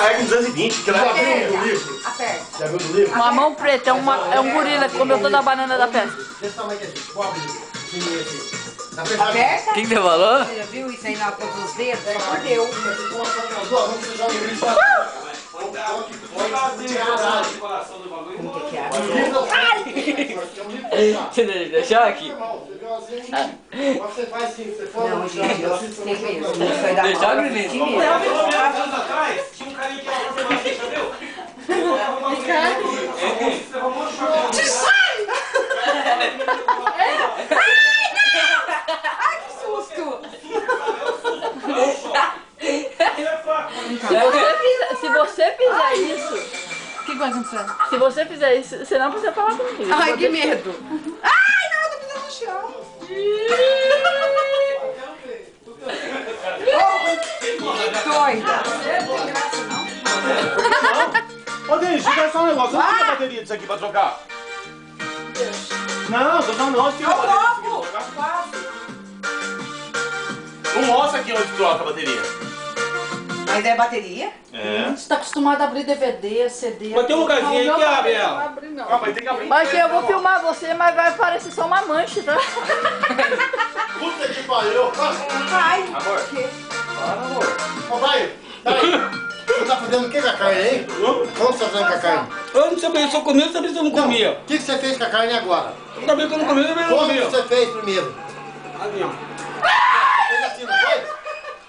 carrega em 220, que leva Aperta. Já viu do livro? Mamão preto, é um gorila que comeu toda a banana da festa. Desse tamanho que é gente, pobre, Aperta. O que você falou? Você já viu isso aí na ponta dos dedos? Mordeu. Como que é? Você deixar aqui? Você faz sim, você for. Não, gente, eu sei mesmo. Isso vai dar Deixar, mal. Bruninho? Que mesmo. Anos atrás, tinha um carinha que era pra você, entendeu? Ai, que susto! Se você fizer isso, O que vai acontecer? se você fizer isso, você não precisa falar comigo. Ai, que medo! Ai, não, eu tô pisando no chão! Que doida! Ô, Denis, deixa eu só um negócio. Você não tem a bateria disso aqui pra trocar? Não, tô falando, nós temos a bateria disso aqui pra trocar. Não mostra aqui onde troca a bateria. Mas é bateria? É. Você tá acostumado a abrir DVD, CD. Mas tem um lugarzinho aí que abre Não vai ela. abrir, não. Ah, mas tem que abrir. Mas eu vou filmar você, mas vai parecer só uma mancha, tá? Puta que pariu. Ai, Amor. o quê? Para, amor. Ô, vai. Peraí. Você tá fazendo o que com a carne aí? Como você tá fazendo com a carne? Eu não sabia se eu comia, eu sabia se eu não comia. O que você fez com a carne agora? Eu sabia que eu não comia, eu sabia que eu não Como comia. você fez primeiro? Ali, ó. Você fez assim, não foi?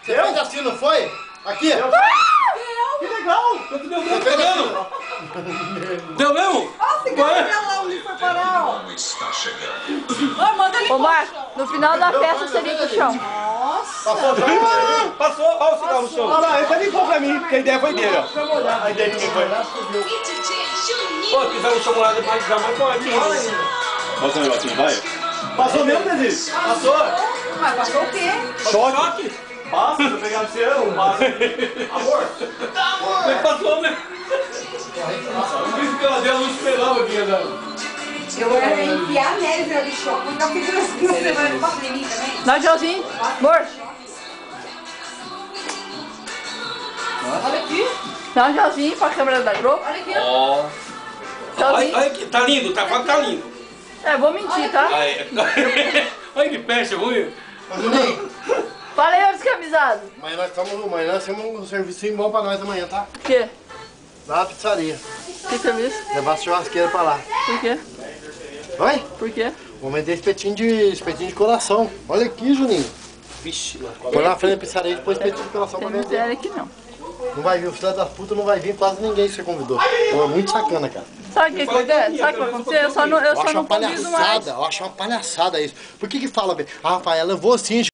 Você fez assim, não foi? Aqui. Que legal. Eu te deu Você mesmo, fez deu assim, mesmo? ó. Deu mesmo? Nossa, que lá onde foi parar, ó. Ai, manda ele Ô, Marco, no final da festa você limpa o chão. Nossa! Passou já? Passou, olha o cigarro no chão. Olha lá, ele limpou pra mim, porque a ideia foi dele, ó. A ideia de quem foi? Pô, quiser um chocolate mais já mais forte. Passa um negocinho, vai. Passou mesmo, Denis? Passou. Mas passou o quê? Choque. Passa, se eu pegar no seu, passa. Amor. Ele passou mesmo. Por isso que ela deu, eu não esperava aqui, né? Eu vou enfiar nele no lixão. Fica pedindo assim, você vai bater em mim também? Dá um tchauzinho. Amor, Olha aqui. dá um tchauzinho pra câmera da Globo. Olha aqui. Ó. Tchauzinho. Olha aqui, tá lindo, tá falando que tá lindo. É, vou mentir, tá? Aí. Olha que peste ruim. Ô, Juninho, Fala aí, ô descamisado. mas nós temos um serviço bom pra nós amanhã, tá? O quê? Lá na pizzaria. O que você viu? Levar a churrasqueira pra lá. Por quê? Vai? Por quê? Vou vender espetinho de coração. Olha aqui, Juninho. Vixe, Vou lá na frente da pizzaria e depois espetinho de coração Tem pra vender. miséria aqui não. Não vai vir, o filho da puta não vai vir quase ninguém que você convidou. Pô, é muito sacana, cara. Sabe o que acontece? Sabe o que vai acontecer? Eu só não Eu acho uma convido mais. palhaçada, eu acho uma palhaçada isso. Por que fala, ah, Rafael, eu vou sim,